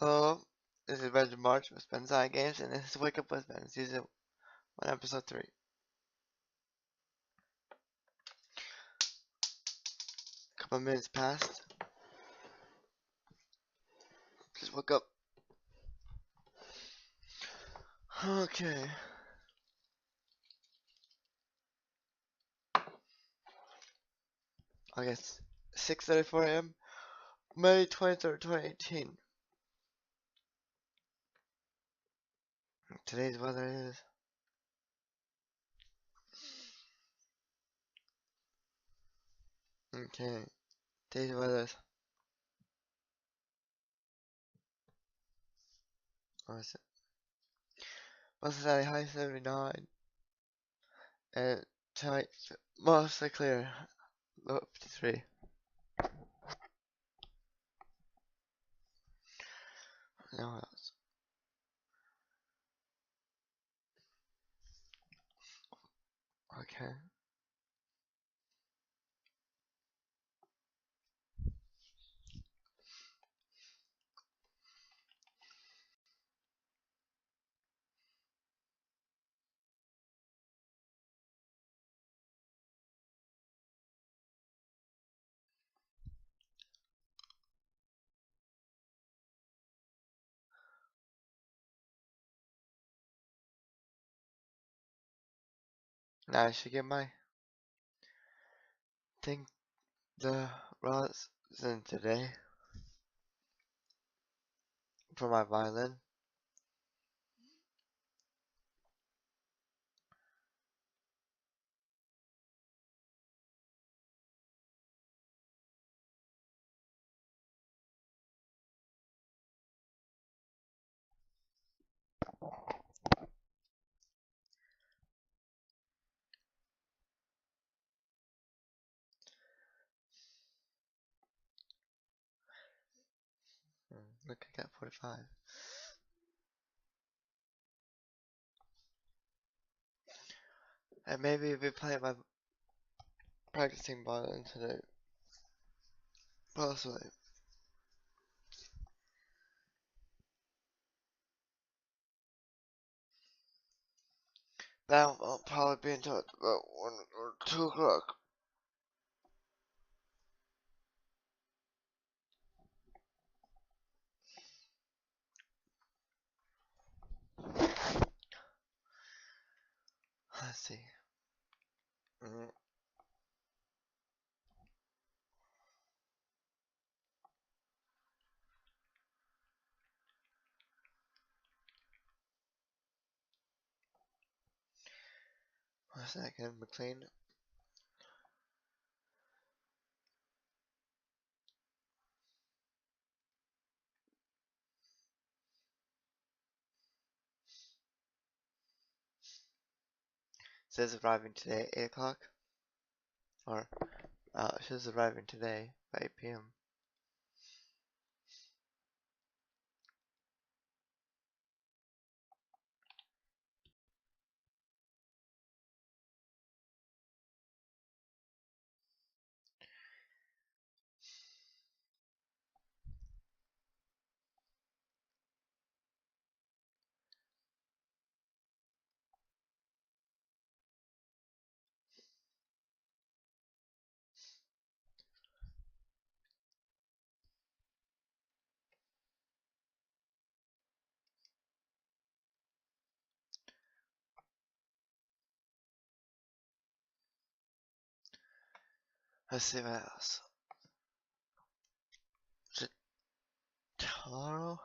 Hello, this is Red March with Ben S01E Games, and this is Wake Up with Ben, Season 1, Episode 3. A couple minutes passed. Just woke up. Okay. I guess 6:34 a.m. May 23rd, 2018. Today's weather is. Okay. Today's weather is. What is it? Most today, high 79. And tonight, mostly clear. Low 53. Now what else? Okay. Now I should get my thing, the rosin today for my violin. Look, I got 45. And maybe we play my practicing violin today. Possibly. That will probably be until about 1 or 2 o'clock. Let's see. What's that again? McLean? Says arriving today at 8 o'clock. Or, it says arriving today by 8 p.m. Let's see what else. Is it tomorrow?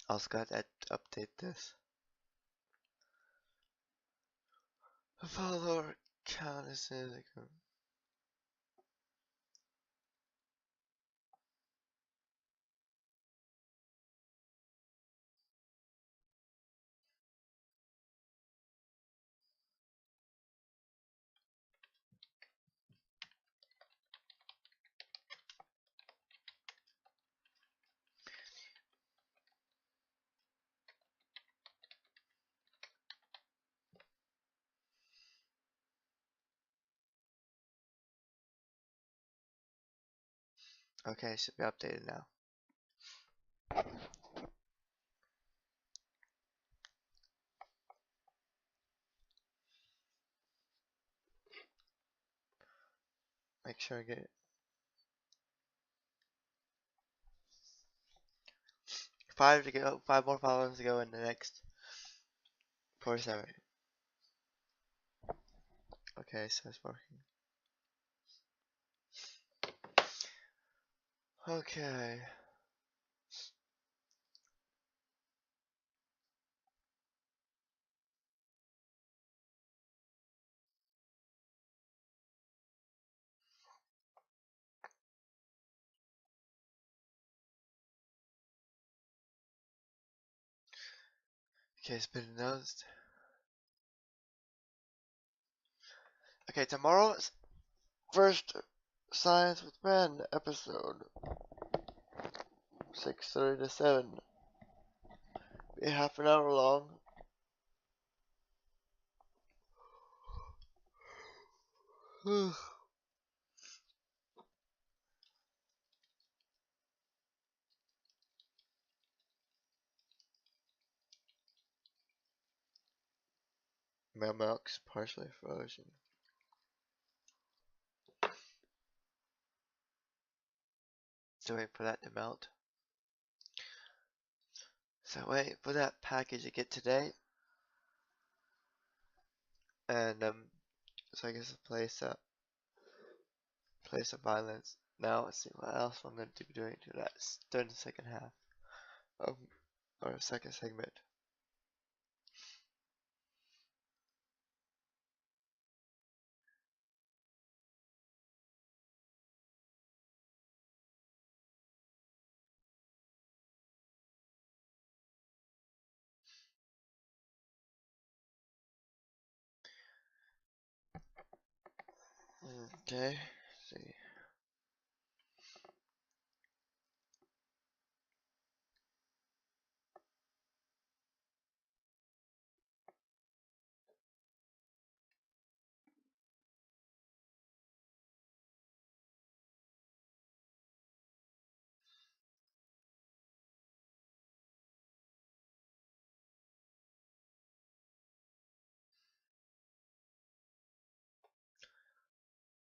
I also got to update this. The follower count is Okay, should be updated now. Make sure I get it. 5 to go. 5 more followers to go in the next 47. Okay, so it's working. Okay. Okay, it's been announced. Okay, tomorrow's first Science with Ben episode 6:30 to 7. Be half an hour long. My milk's partially frozen. So wait for that to melt. So wait for that package to get today. And so I guess place of violence. Now let's see what else I'm going to be doing to that during the second half of our second segment. Okay, let's see.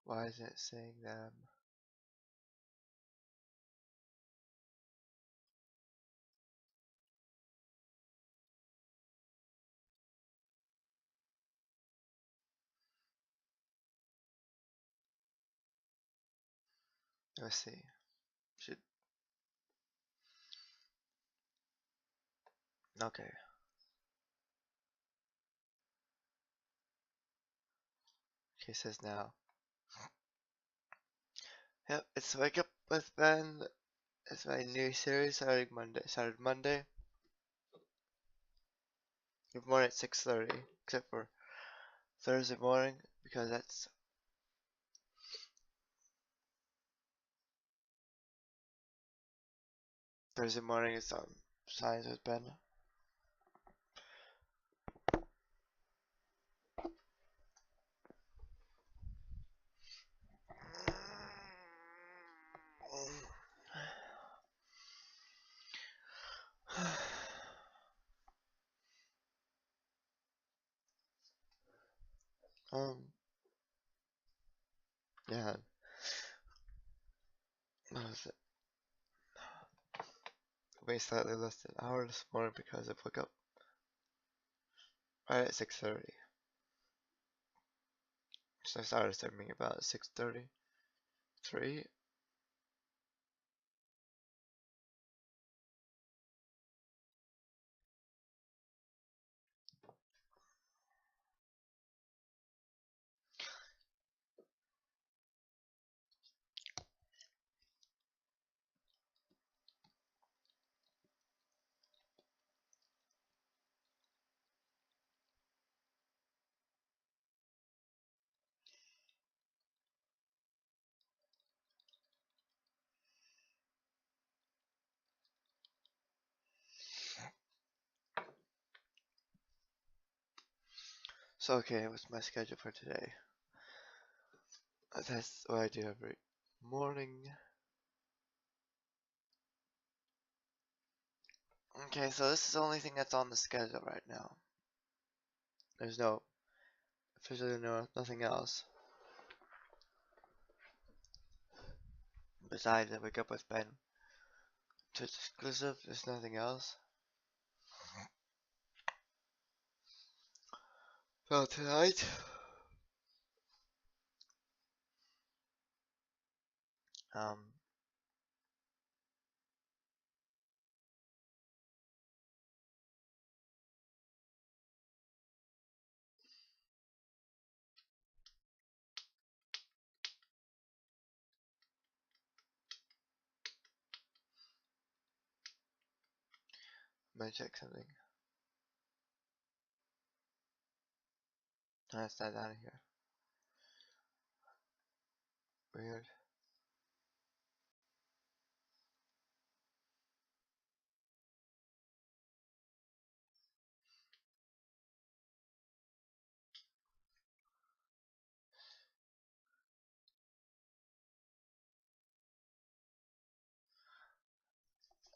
Why is it saying them? Let's see. Should okay. Okay, it says now. Yep, it's Wake Up with Ben. It's my new series started Monday. Every morning at 6:30, except for Thursday morning because that's Thursday morning is Science with Ben. um, yeah, what was it? Way slightly less than an hour this morning because I woke up right at 6:30. So I started streaming about 6:33. So okay, what's my schedule for today? That's what I do every morning. Okay, so this is the only thing that's on the schedule right now. There's no officially nothing else. Besides that, Wake Up with Ben Twitch exclusive, there's nothing else. So tonight, um, I'm gonna check something. Let's dive out of here. Weird.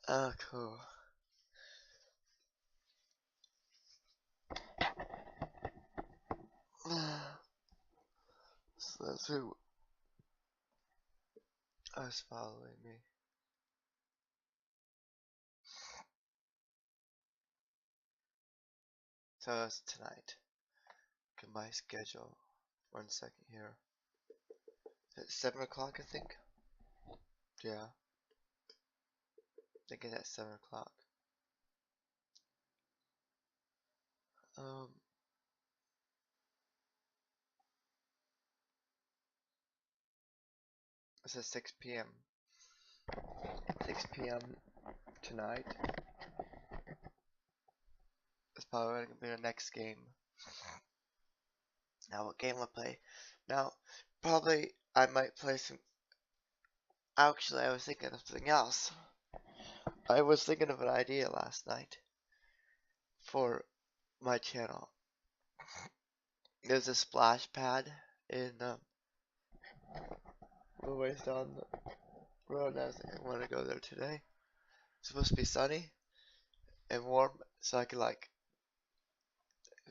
Oh, cool. So that's who was following me. So that's tonight. Look at my schedule. 1 second here. It's 7 o'clock, I think. Yeah. I think it's at 7 o'clock. Um, it says 6 p.m. 6 p.m. tonight. It's probably gonna be the next game. Now, what game will I play? Now, probably I might play some. Actually, I was thinking of something else. I was thinking of an idea last night for my channel. There's a splash pad in the ways down the road. I was thinking I want to go there today. It's supposed to be sunny and warm, so I can like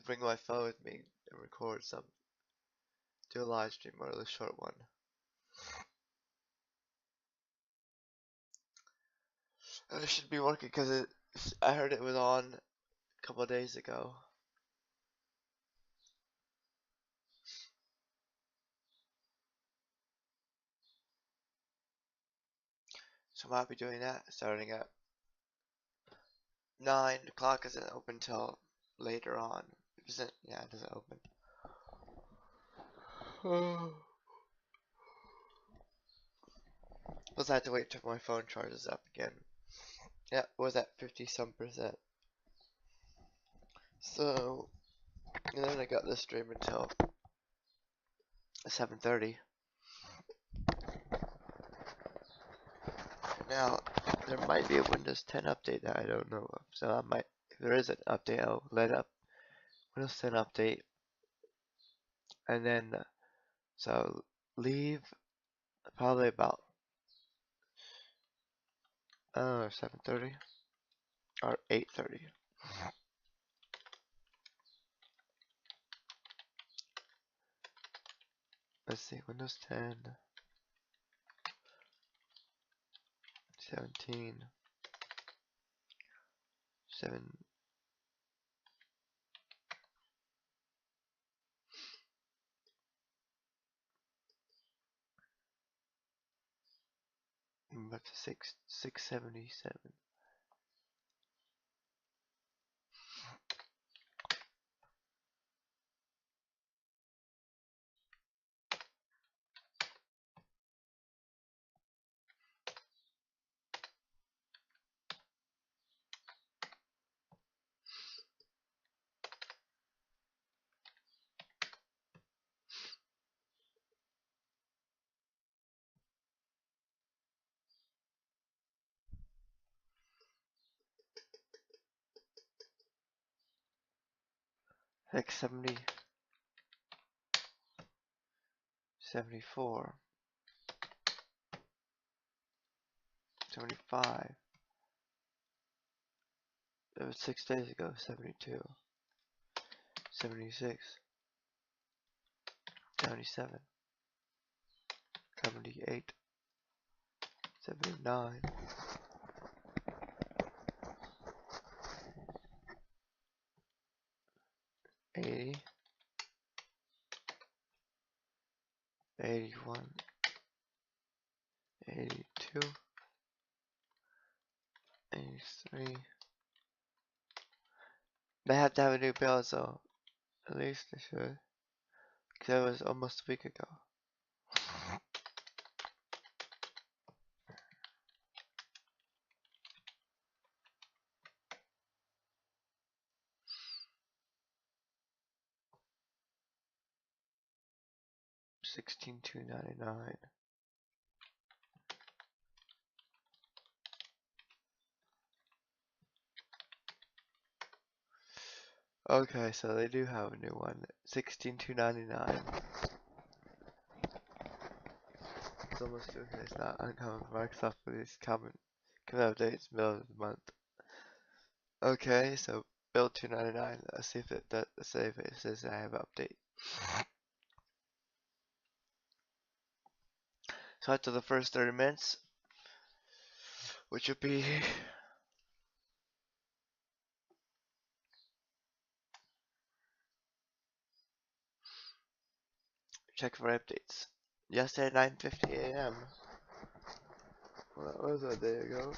bring my phone with me and record some, do a live stream or a short one. And it should be working because I heard it was on a couple of days ago. So I might be doing that starting at 9 o'clock. Isn't open till later on. Yeah, it doesn't open. Plus I have to wait till my phone charges up again. Yeah, it was at 50 some percent. So, and then I got this stream until 7:30. Now, there might be a Windows 10 update that I don't know of. So I might, if there is an update, I'll let up Windows 10 update. And then, so leave probably about 7:30 or 8:30. Let's see, Windows 10, 17, 7. Up to 677. Like 70, 74, 75, That was 6 days ago. 72, 76, 77, 78, 79, 80, 81, 82, 83. They have to have a new build, so at least they should. Because that was almost a week ago. 16,299. Okay, so they do have a new one. 16,299. It's almost due. It's not uncommon for Microsoft with these common updates middle of the month. Okay, so build 299. Let's see if it does. Let's see if it says I have update. So after the first 30 minutes, which would be check for updates. Yesterday 9:50 a.m. Well, that was a day ago.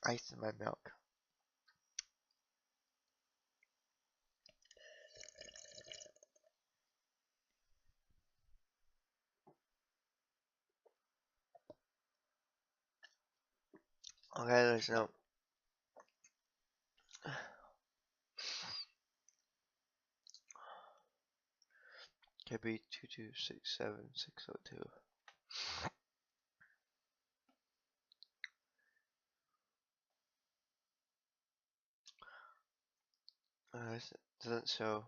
Ice in my milk. Okay, there's no. KB 2267602. It doesn't show.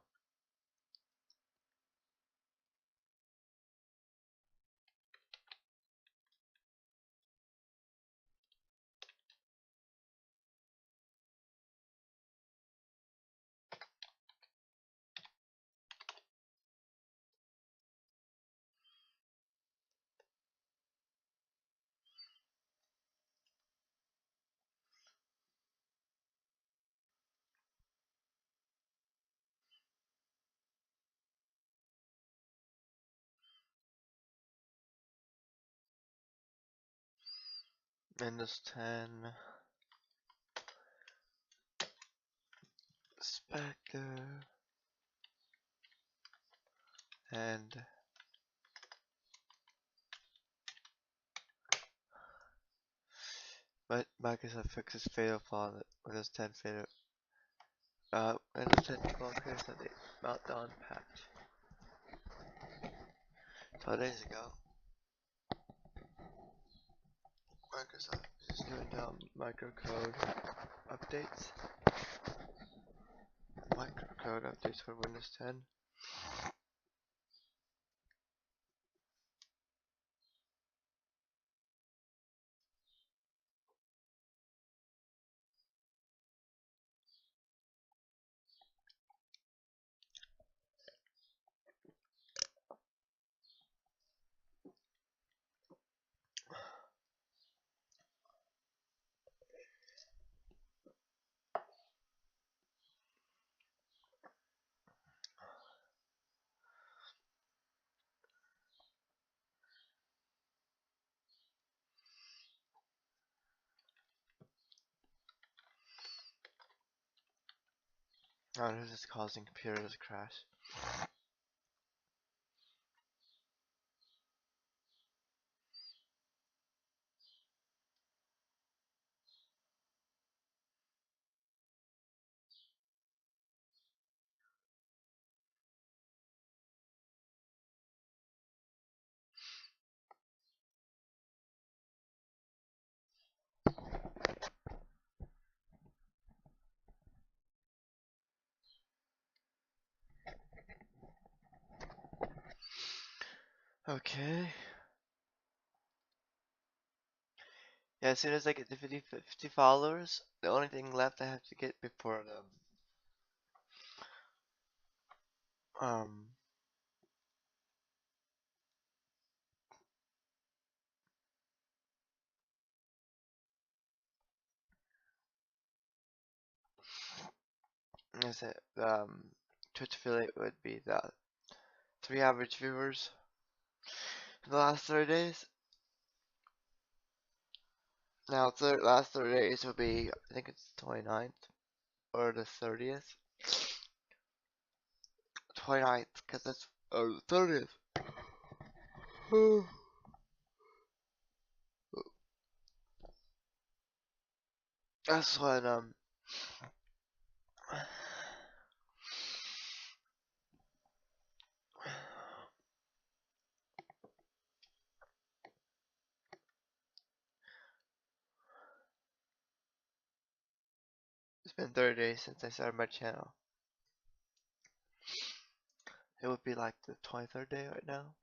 Windows 10. Spectre. And Microsoft fixes fatal flaw that Windows 10 fatal. Windows 10 12 clears the meltdown patch. 12 days ago, Microsoft is doing down microcode updates. Microcode updates for Windows 10. Oh, this is causing computers to crash. Okay. Yeah, as soon as I get to 50 followers, the only thing left I have to get before um is it Twitch affiliate would be the 3 average viewers in the last 30 days. Now, last 30 days would be, I think it's 29th or the 30th. 29th, because that's, or the 30th. That's when, it's been 30 days since I started my channel. It would be like the 23rd day right now.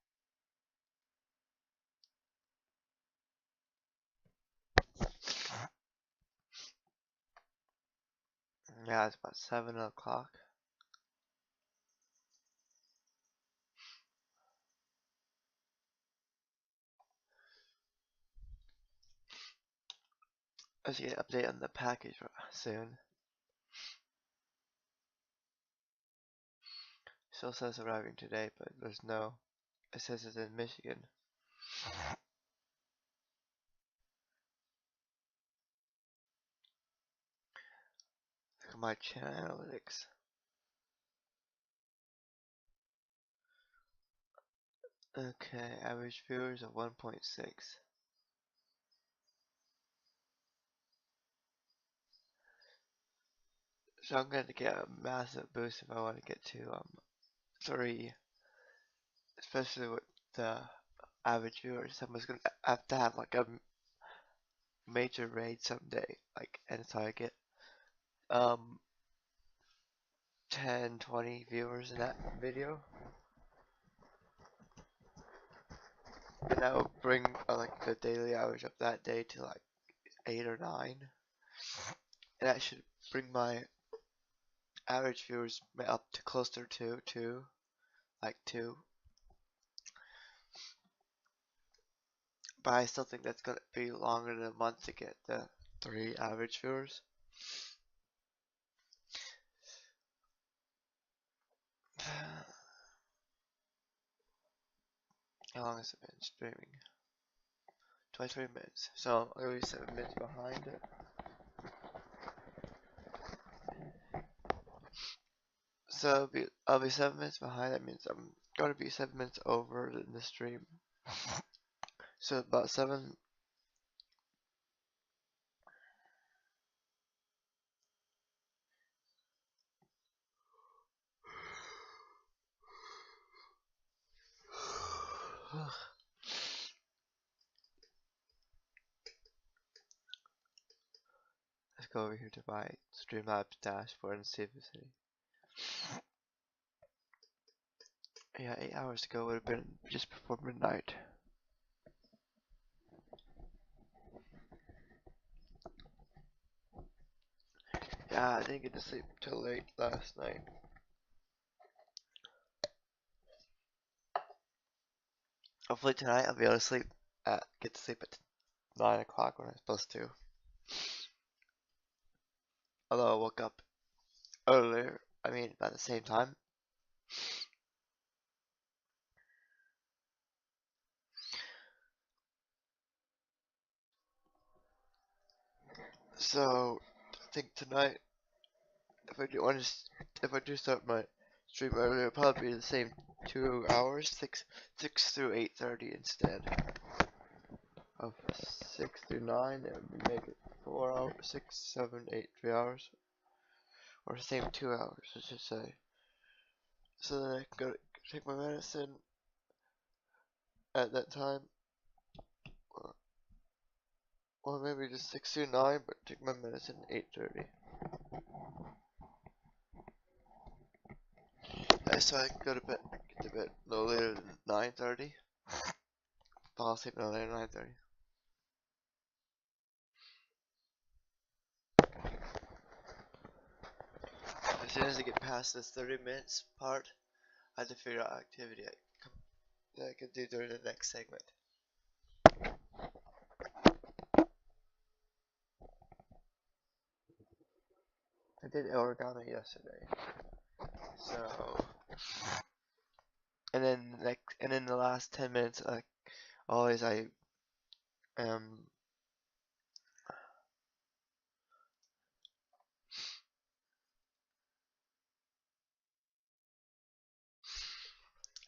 Yeah, it's about 7 o'clock. I should get an update on the package soon. Still says arriving today, but there's no. It says it's in Michigan. Look at my channel analytics. Okay, average viewers of 1.6. So I'm going to get a massive boost if I want to get to 3, especially with the average viewers. I'm just going to have to have like a major raid someday, like, and so I get um 10, 20 viewers in that video. And that will bring like the daily average of that day to like 8 or 9. And that should bring my average viewers up to closer to 2, like 2. But I still think that's gonna be longer than a month to get the 3 average viewers. How long has it been streaming? 23 minutes. So I'm gonna be 7 minutes behind it. So I'll be 7 minutes behind. That means I'm gonna be 7 minutes over in the stream. So about 7. Let's go over here to my Streamlabs dashboard and see if it's any. Yeah, 8 hours ago would have been just before midnight. Yeah, I didn't get to sleep till late last night. Hopefully tonight I'll be able to get to sleep at 9 o'clock when I'm supposed to. Although I woke up earlier, I mean about the same time. So I think tonight, if I do start my stream earlier, it'll probably be the same 2 hours, 6 through 8:30 instead of 6 through 9. It would make it 4 hours, 6, 7, 8, 3 hours, or the same 2 hours, I should say. So then I can go take my medicine at that time, or maybe just 6 through 9, but take my medicine at 8:30. So I can get to bed no later than 9:30. fall asleep no later than 9:30. As soon as I get past this 30 minutes part, I have to figure out activity that I can do during the next segment. I did origami yesterday, so and then the last 10 minutes, like always, I um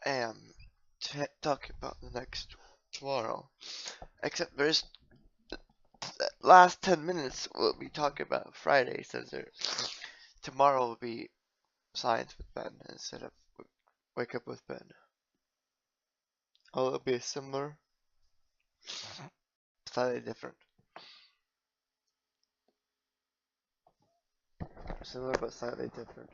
am talking about the next tomorrow. Except there's the last 10 minutes we'll be talking about Friday, since tomorrow will be science with Ben instead of wake up with Ben. Oh, it'll be similar, slightly different. Similar but slightly different.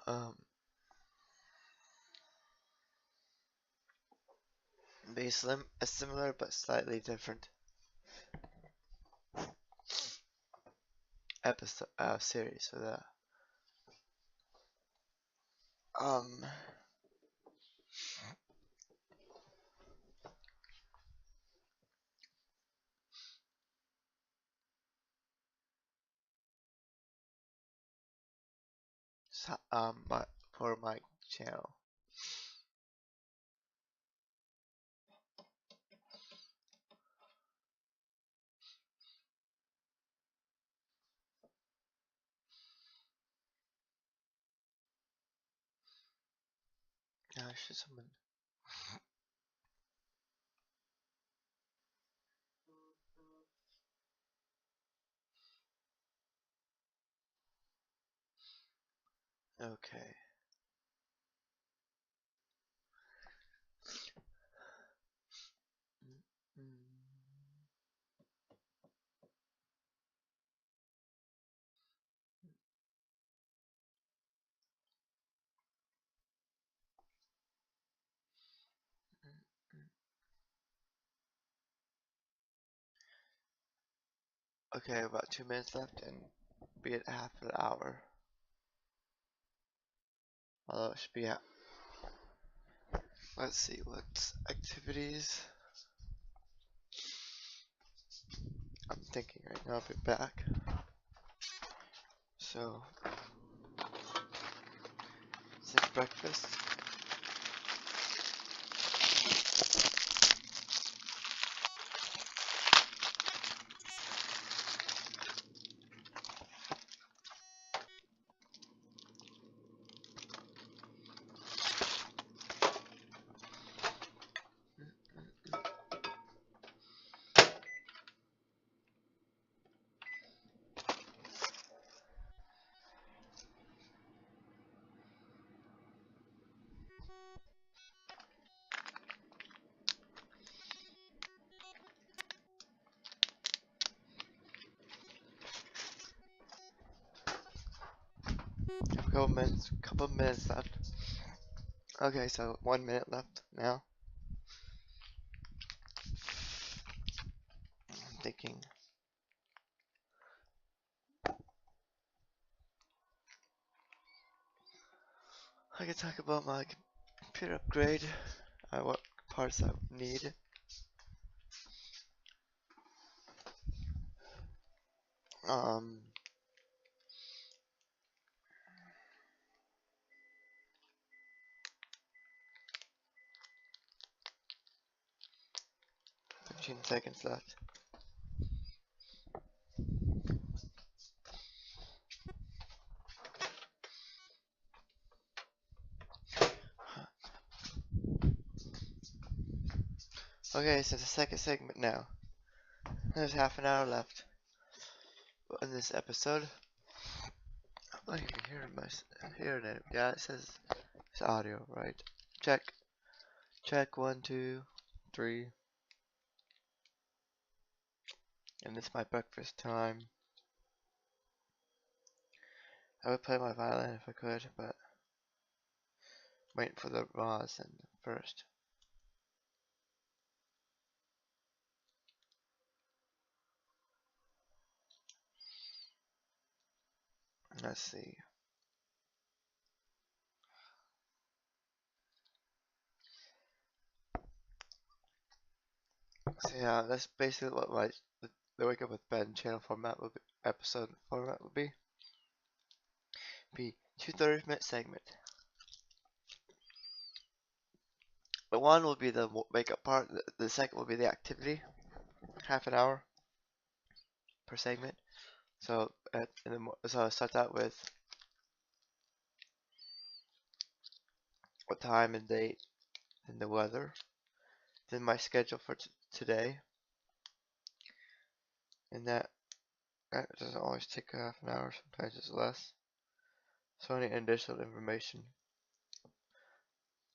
Um, be a similar but slightly different episode series for that. Um, for my channel. Should someone? Okay. Okay, about 2 minutes left and be at half an hour. Although it should be at. Let's see, what's activities? I'm thinking right now, I'll be back. So, since breakfast. Couple minutes left. Okay, so 1 minute left now. I'm thinking. I can talk about my computer upgrade, what parts I need. 15 seconds left. Okay, so the second segment now. There's half an hour left in this episode. I'm not even hearing it. Yeah, it says it's audio, right? Check. Check, 1, 2, 3. and it's my breakfast time. I would play my violin if I could, but waiting for the raws and first. Let's see. So yeah, that's basically what the Wake Up with Ben channel format would be, episode format would be 2 30-minute segment. The one will be the wake up part. The second will be the activity, half an hour per segment. So so I start out with what time and date and the weather. Then my schedule for today, and that doesn't always take half an hour. Sometimes it's less. So any additional information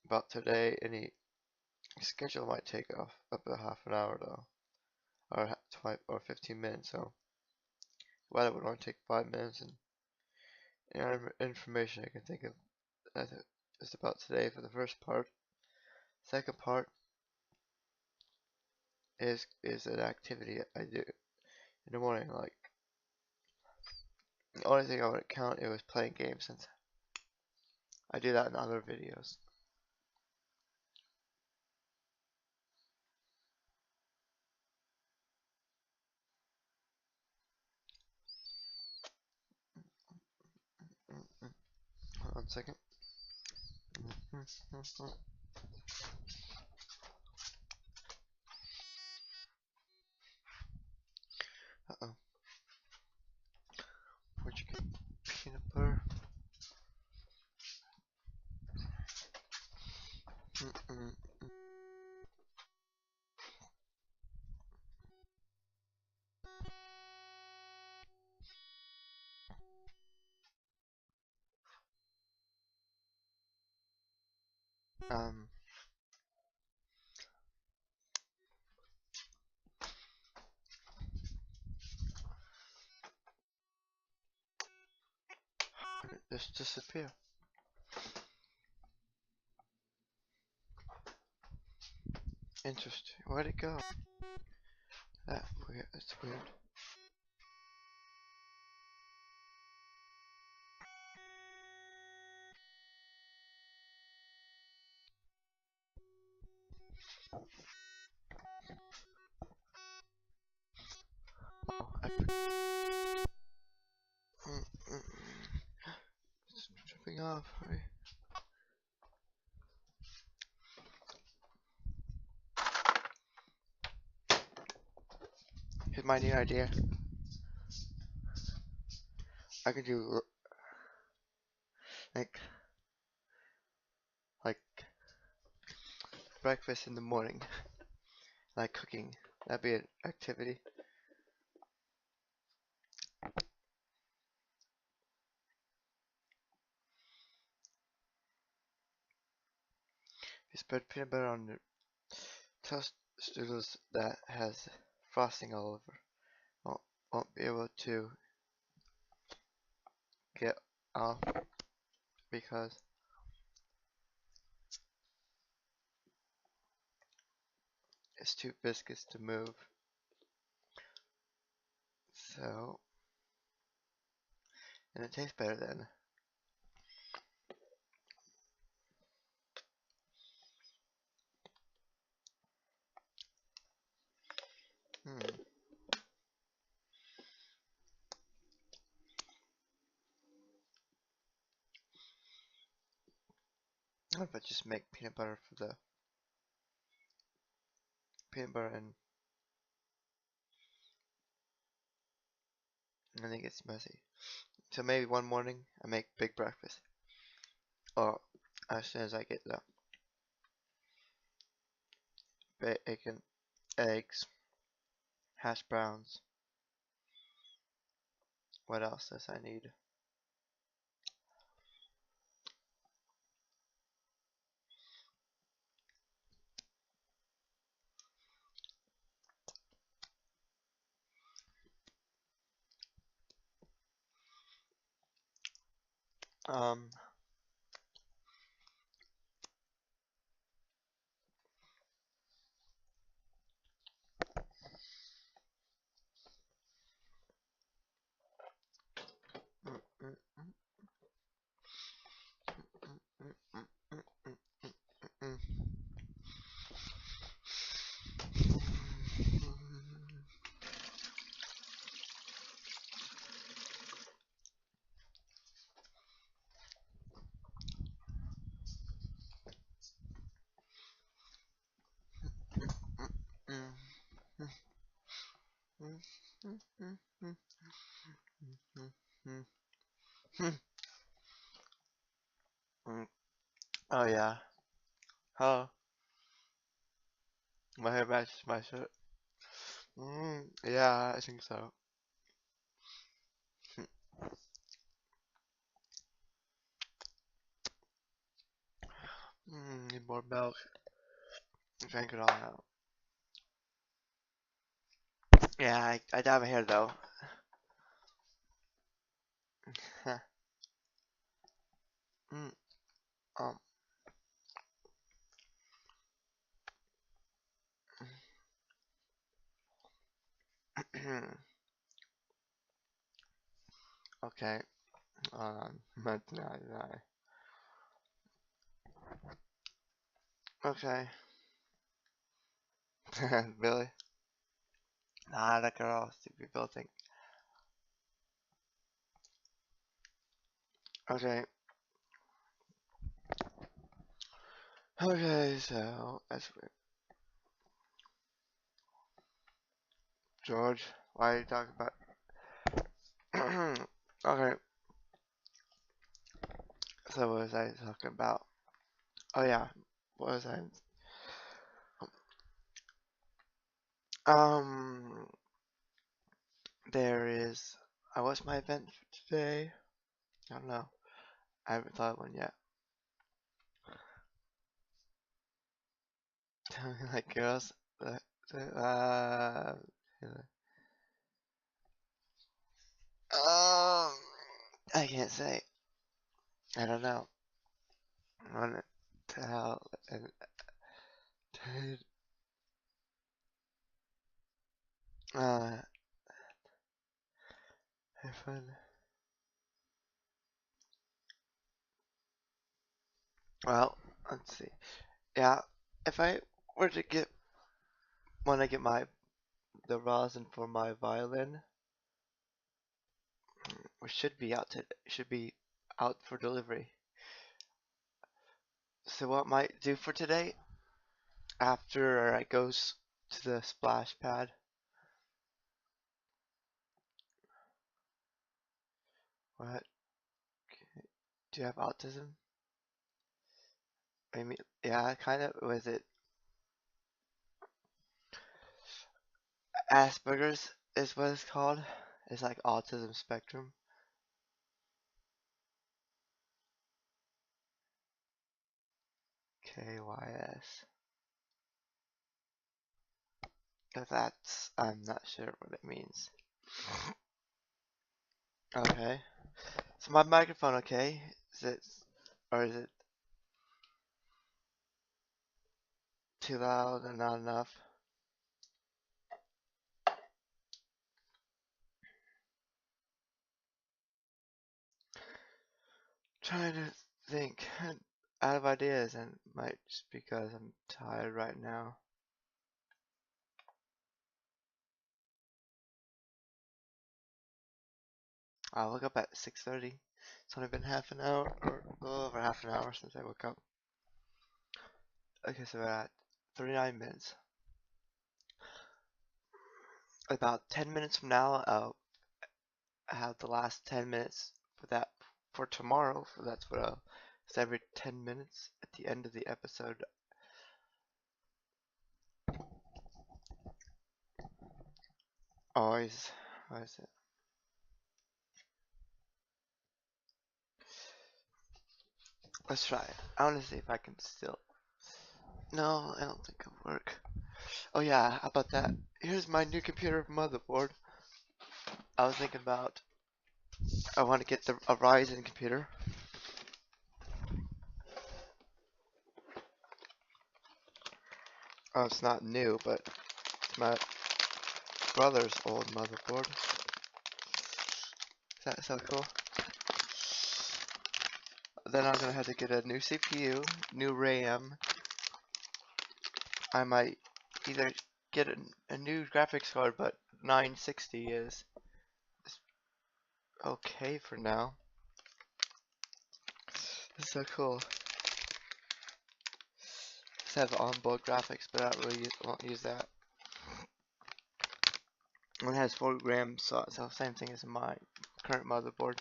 about today, any schedule might take up to half an hour though, or 20 or 15 minutes. So weather would only take 5 minutes, and information I can think of that is about today for the first part. Second part is an activity I do in the morning. Like the only thing I would count it was playing games, since I do that in other videos. Hold on a second. Uh-oh. Where'd you get peanut butter? Um, how did this disappear? Interesting. Where'd it go? That's weird. Oh, it's tripping off. Right? Here's my new idea. I could do like like breakfast in the morning, like cooking. That'd be an activity. You spread peanut butter on the toast strudels that has frosting all over. Won't, won't be able to get off because it's too viscous to move. So, and it tastes better then. Hmm. What if I just make peanut butter for the peanut butter and then it gets messy. So maybe one morning I make big breakfast. Or as soon as I get the bacon, eggs, hash browns. What else does I need? Um, mm, mm, mm, mm, mm, mm, mm, mm, mm, mm, mm, mm, mm, mm, mm. Mm. Oh yeah. Oh, my hair matches my shirt. Yeah, I think so. Need more milk. Drank it all out. Yeah, I dye my hair though. mm, um, okay. Month nine. Okay. Really? Nah, that girl. Stupid building. Okay. Okay, so that's weird. George, why are you talking about? Okay, so what was I talking about? Oh yeah, what was I? Um, there is. What's my event for today? I don't know. I haven't thought of one yet. Like girls. Uh, uh, um, I can't say. I don't know. I want to tell and uh, have fun. Well, let's see. Yeah, if I were to get want to get the rosin for my violin, which should be out for delivery. So what I might do for today, after I goes to the splash pad, what do you have autism? I mean, yeah, kind of. Was it Asperger's is what it's called? It's like autism spectrum. KYS. That's I'm not sure what it means. Okay. So my microphone okay? Is it or is it too loud and not enough? Trying to think out of ideas and might just because I'm tired right now. I woke up at 6:30. It's only been half an hour or a little over half an hour since I woke up. Okay, so we're at 39 minutes. About 10 minutes from now, I'll have the last 10 minutes for that for tomorrow. So that's what it's every 10 minutes at the end of the episode. Always, what is it? Let's try it. I want to see if I can still. No, I don't think it'll work. Oh yeah, how about that? Here's my new computer motherboard. I was thinking about I want to get a Ryzen computer. Oh, it's not new, but it's my brother's old motherboard. Is that so cool? Then I'm gonna have to get a new CPU, new RAM. I might either get a new graphics card, but 960 is okay for now. It's so cool. Just have onboard graphics, but I don't really won't use that. It has 4 grams, so same thing as my current motherboard.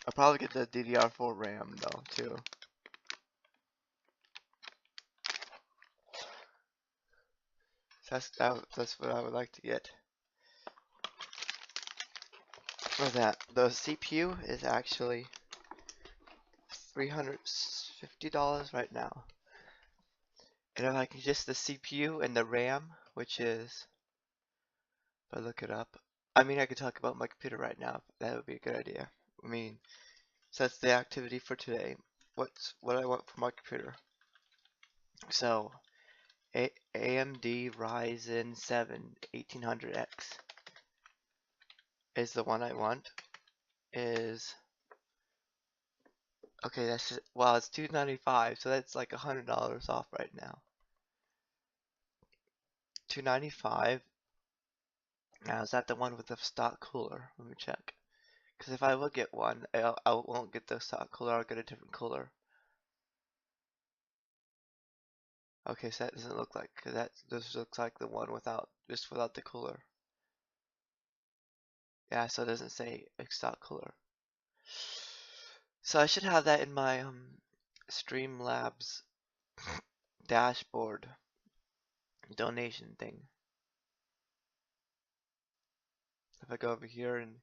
I'll probably get the DDR4 RAM though too. So that's what I would like to get. What's that? The CPU is actually $350 right now. And if I can just the CPU and the RAM, which is, if I look it up, I mean I could talk about my computer right now. That would be a good idea. I mean, so that's the activity for today. What I want for my computer. So AMD Ryzen 7 1800X is the one I want. Is okay. That's just, well, it's $295, so that's like $100 off right now. $295. Now is that the one with the stock cooler? Let me check. Because if I will get one, I won't get the stock cooler. I'll get a different cooler. Okay, so that doesn't look like. Cause this looks like the one without the cooler. Yeah, so it doesn't say a stock cooler. So I should have that in my Streamlabs dashboard donation thing. If I go over here and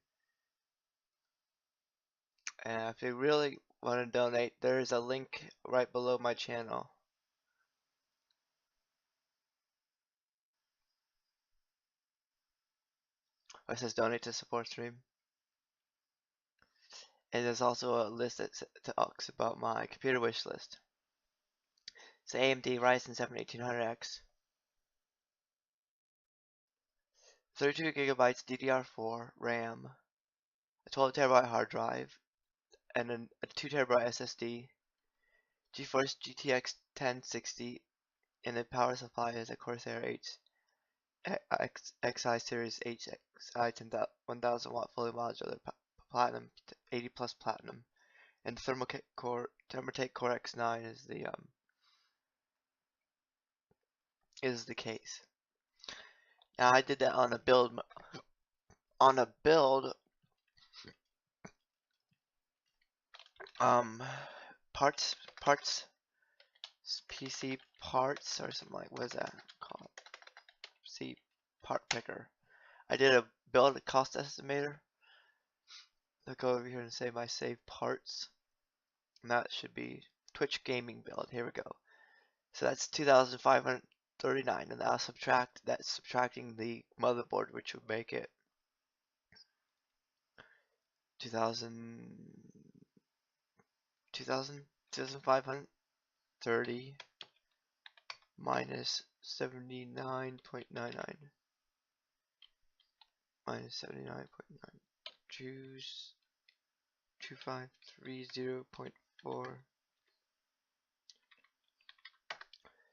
if you really want to donate, there's a link right below my channel. It says donate to support stream. And there's also a list that talks about my computer wish list. It's AMD Ryzen 7 1800X, 32 gigabytes DDR4 RAM, a 12 terabyte hard drive, and a 2 terabyte SSD, GeForce GTX 1060, and the power supply is a Corsair XI Series HXI 1000 watt fully modular platinum 80 plus platinum, and Thermaltake Core X9 is the case. Now I did that on a build parts PC parts or something like, what is that called? See, part picker. I did a build cost estimator. I'll go over here and say my save parts, and that should be Twitch gaming build. Here we go. So that's 2,539, and I'll subtracting the motherboard, which would make it 2,530 minus 79.99 minus 79.9. Choose 2530.4.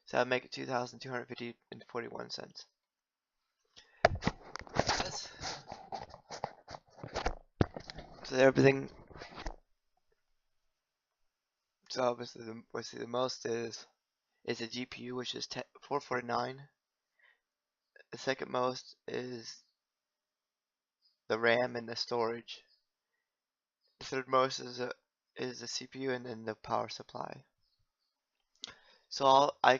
So that'll make it 2,250.41 cents. So everything. So obviously the most is a GPU, which is 449. The second most is the RAM and the storage. The third most is the CPU and then the power supply. So all I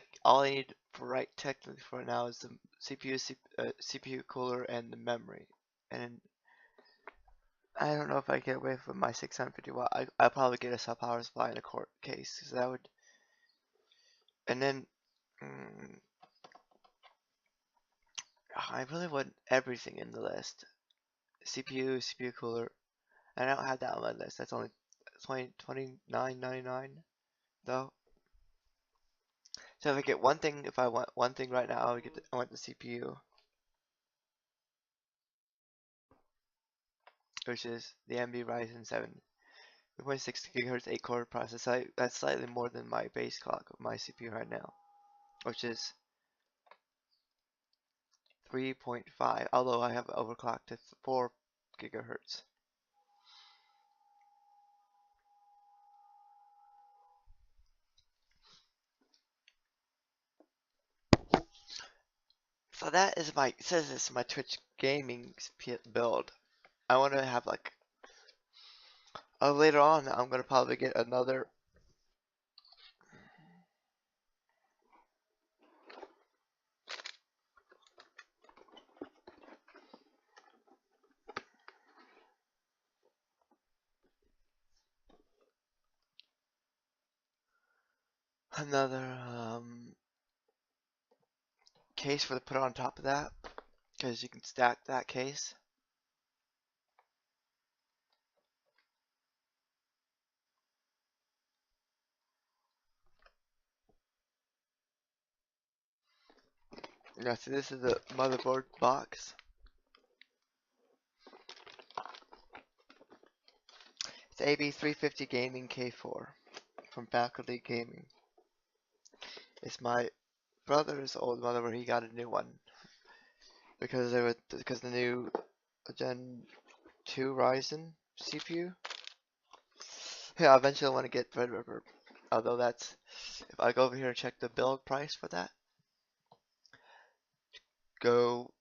need for technically for now is the CPU cooler and the memory. And I don't know if I get away with my 650 watt. I'll probably get a power supply in a court case, so that would. And then I really want everything in the list. CPU cooler. I don't have that on my list. That's only $29.99 though. So if I get one thing, if I want one thing right now, I want the CPU, which is the AMD Ryzen 7 3.6 gigahertz 8-core processor. That's slightly more than my base clock of my CPU right now, which is 3.5, although I have overclocked to 4 gigahertz. So that is my, it says this is my Twitch gaming build. I want to have like, later on I'm going to probably get another another case for to put on top of that, because you can stack that case. Yeah, so this is the motherboard box. It's AB350 Gaming K4 from Faculty Gaming. It's my brother's old motherboard. He got a new one because the new Gen 2 Ryzen CPU. Yeah, eventually I want to get Threadripper. Although that's, if I go over here and check the build price for that, go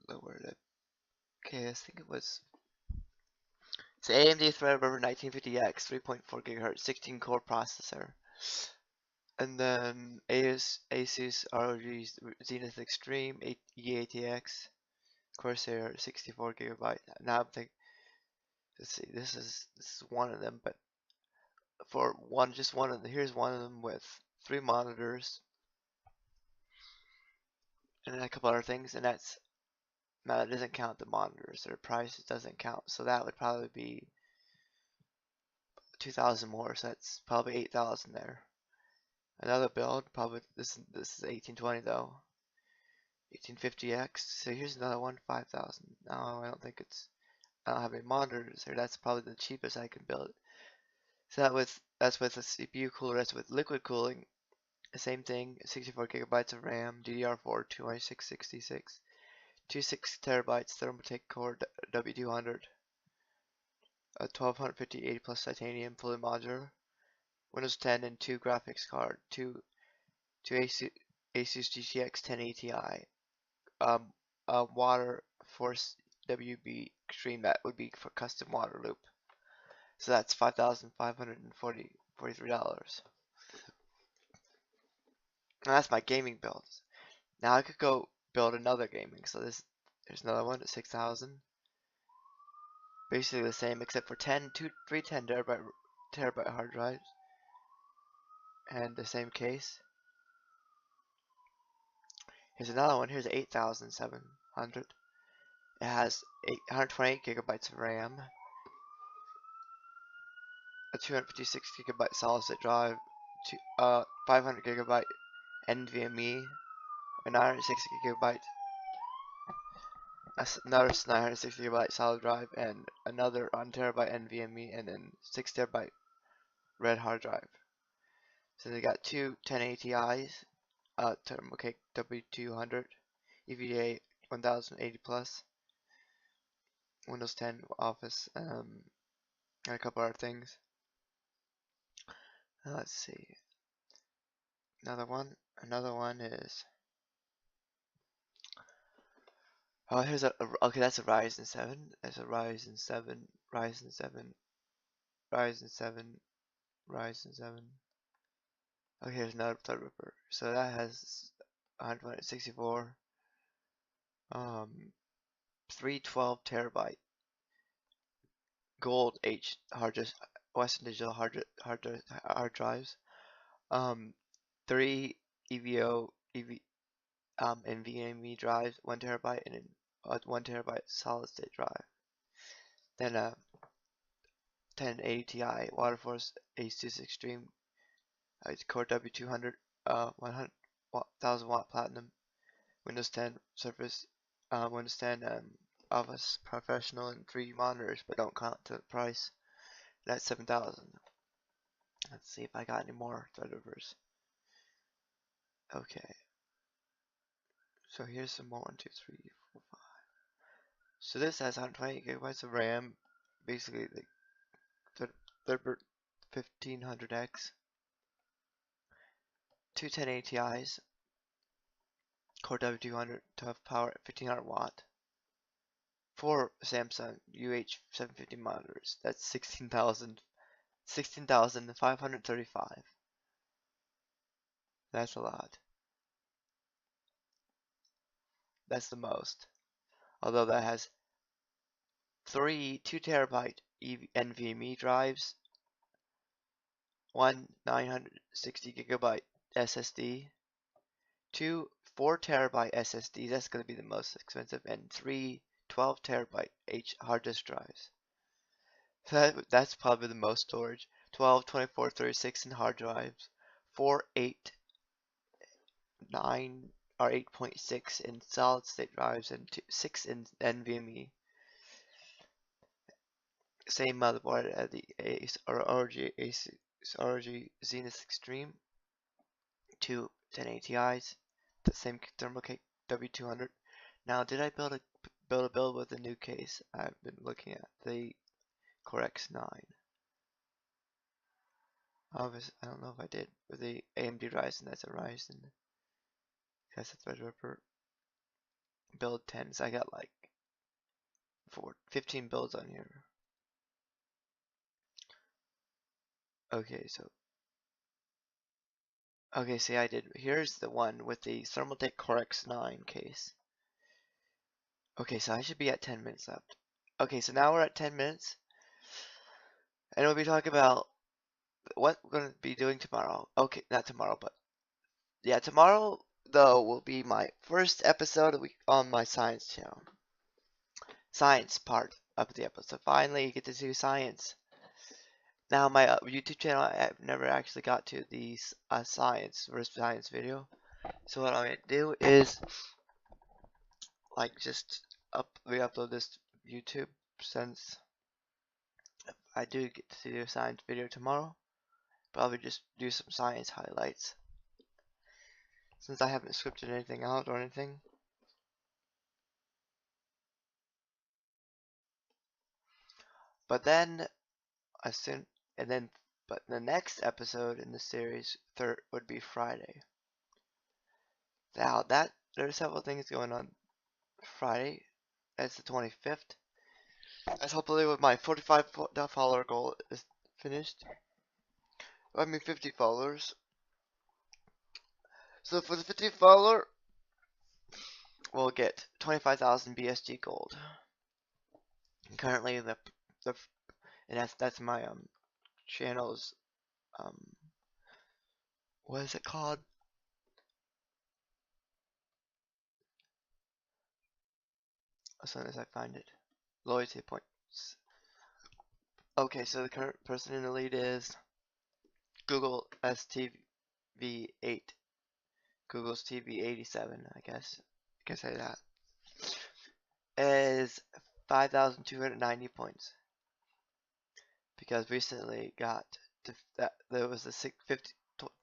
lower it. Okay, I think it was. It's AMD Threadripper 1950X 3.4 gigahertz 16 core processor. And then Asus ROG Zenith Extreme E80X Corsair 64 gigabyte. Now I'm thinking, let's see, this is one of them, but for just one of them, here's one of them with 3 monitors and a couple other things, and that's, now that doesn't count the monitors. Their price doesn't count, so that would probably be 2,000 more, so that's probably 8,000 there. Another build, probably this is 1820 though. 1850X. So here's another one, 5,000. No, I don't think it's. I don't have any monitors here. That's probably the cheapest I can build. So that's with a CPU cooler. That's with liquid cooling. The same thing. 64 gigabytes of RAM, DDR4 25666, 26 terabytes Thermaltake Core W200, a 1250 80 plus titanium fully modular, Windows 10 and 2 graphics card, two Asus GTX 1080 Ti, a water force WB Extreme that would be for custom water loop. So that's $5,543. And that's my gaming build. Now I could go build another gaming. So there's another one at 6,000. Basically the same except for 3 10 terabyte hard drives and the same case. Here's another one. Here's 8,700. It has 128 gigabytes of RAM, a 256 gigabyte solid state drive, 500 gigabyte NVMe, a 960 gigabyte, another 960 gigabyte solid drive, and another 1 terabyte NVMe, and then 6 terabyte red hard drive. So they got two 1080 Ti's, Thermaltake W200, EVGA 1080 plus, Windows 10 Office, and a couple other things. Let's see. Another one is, oh, here's okay, that's a Ryzen 7. That's a Ryzen 7, Ryzen 7, Ryzen 7, Ryzen 7. Okay, here's another Threadripper. So that has 164, 312 terabyte gold H hard disk, Western Digital hard drives, 3 NVMe drives, 1 terabyte, and a 1 terabyte solid state drive. Then a 1080 Ti Waterforce Asus Extreme Core W200, 1000 watt platinum, Windows 10 Surface, Windows 10 Office Professional, and 3 monitors, but don't count the price. That's 7,000. Let's see if I got any more Threadrippers. Okay, so here's some more. 1, 2, 3, 4, 5. So this has 128 gigabytes of RAM, basically the Threadripper 1500X, two 1080 Ti's, Core W200 tough power at 1500 watt, 4 Samsung UH750 monitors. That's 16,535. That's a lot. That's the most. Although that has 3 2 terabyte NVMe drives, one 960 gigabyte SSD, two 4 terabyte SSDs. That's going to be the most expensive, and three 12 terabyte hard disk drives. That's probably the most storage. 12, 24, 36 in hard drives, 4, 8, 9 or 8.6 in solid state drives, and 6 in NVMe. Same motherboard as the ROG Zenith Extreme, two 1080 Ti's, the same thermal cake W200. Now, did I build a build with a new case? I've been looking at the Core X9. Obviously, I don't know if I did with the AMD Ryzen. That's a Ryzen. That's a Threadripper build 10. So I got like 15 builds on here. Okay, see, I did. Here's the one with the Thermaltake Core X9 case. Okay, so I should be at 10 minutes left. Okay, so now we're at 10 minutes, and we'll be talking about what we're going to be doing tomorrow. Okay, not tomorrow, but yeah, tomorrow though will be my first episode on my science channel. Science part of the episode. Finally, you get to do science. Now, my YouTube channel, I've never actually got to the science versus science video. So what I'm going to do is like just re-upload this to YouTube, since I do get to do a science video tomorrow. Probably just do some science highlights, since I haven't scripted anything out or anything. But then but the next episode in the series would be Friday. Now there's several things going on Friday. That's the 25th. As hopefully with my 45 follower goal is finished. I mean 50 followers. So for the 50 follower, we'll get 25,000 BSG gold. And currently and that's my channel's what is it called? As soon as I find it. Loyalty points. Okay, so the current person in the lead is Google STV8. Google's TV87, I guess. You can say that. Is 5,290 points. Because recently got there was a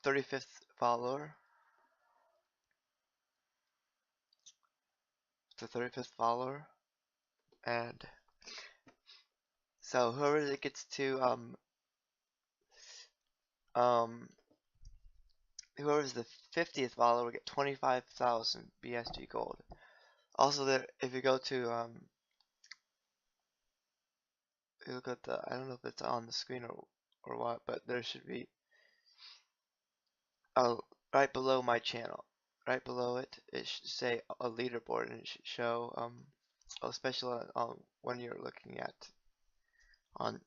35th follower. The 35th follower. And so whoever gets to whoever's the 50th follower will get 25,000 BSG gold. Also, there, if you go to you look at I don't know if it's on the screen or what, but there should be right below my channel, right below it, it should say a leaderboard, and it should show especially when you're looking at on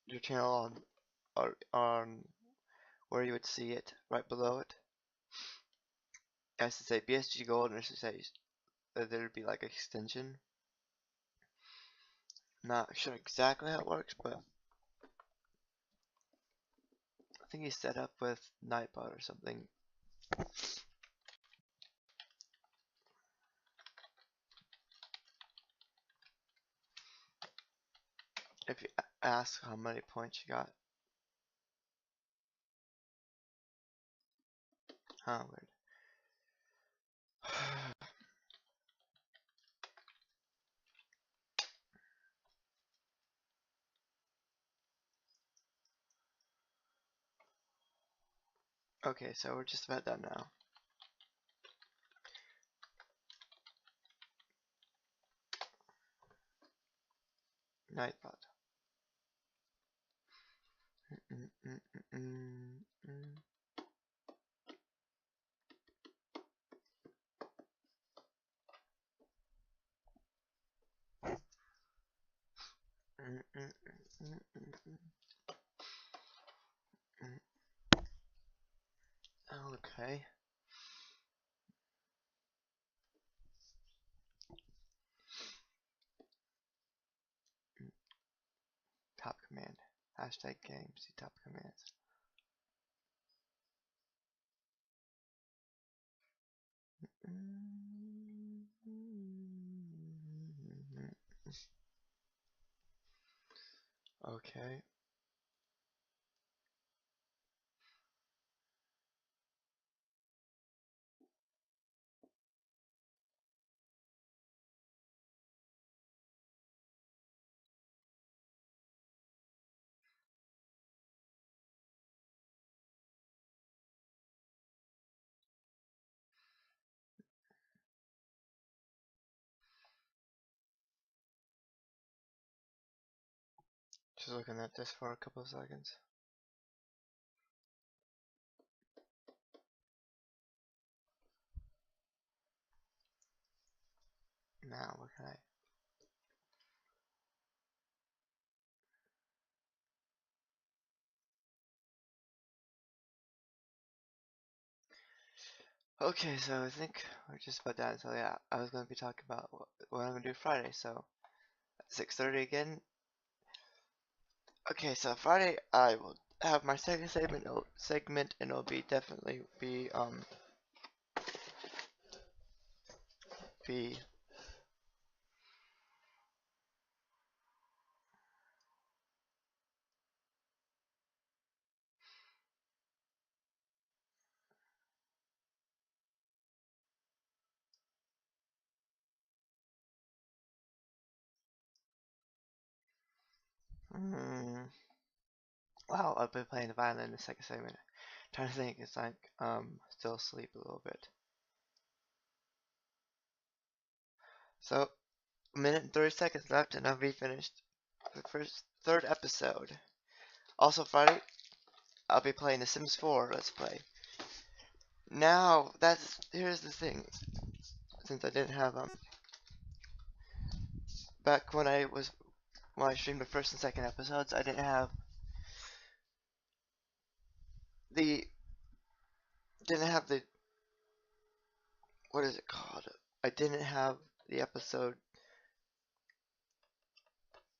your channel on where you would see it right below it. It has to say BSG gold, and it should say there'd be like extension. Not sure exactly how it works, but I think he's set up with Nightbot or something. if you ask how many points you got. Huh, weird. Okay, so we're just about done now. Nightbot. Okay. Top command. Hashtag games. See top commands. Okay. Just looking at this for a couple of seconds. Now, what can I? Okay, so I think we're just about done. So yeah, I was going to be talking about what I'm going to do Friday. So 6:30 again. Okay, so Friday I will have my second segment, and it'll be definitely be mm, wow, I'll be playing the violin in the second segment. Trying to think, it's like still asleep a little bit. So a minute and 30 seconds left, and I'll be finished the third episode. Also Friday, I'll be playing The Sims 4 Let's Play. Now here's the thing. Since I didn't have back when I streamed the first and second episodes, I didn't have the didn't have the what is it called? I didn't have the episode.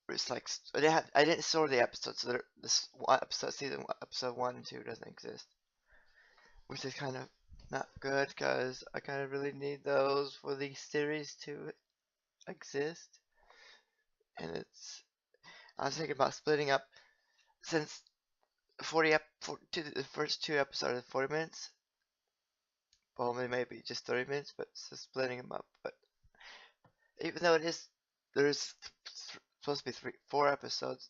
It's like I didn't store the episodes, so this one episode, season one, episode 1 and 2 doesn't exist, which is kind of not good because I kind of really need those for the series to exist. And I was thinking about splitting up since the first 2 episodes are 40 minutes. Well, maybe just 30 minutes, but splitting them up. But even though there's supposed to be 4 episodes,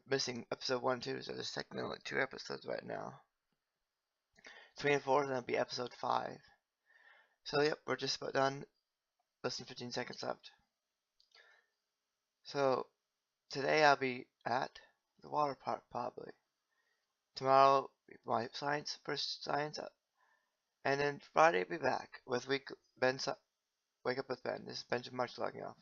missing episode 1 and 2, so there's technically only 2 episodes right now. 3 and 4, then it'll be episode 5. So yep, we're just about done. Less than 15 seconds left. So today I'll be at the water park probably. Tomorrow my first science, and then Friday I'll be back with Wake Up with Ben. This is Benjamin March logging off.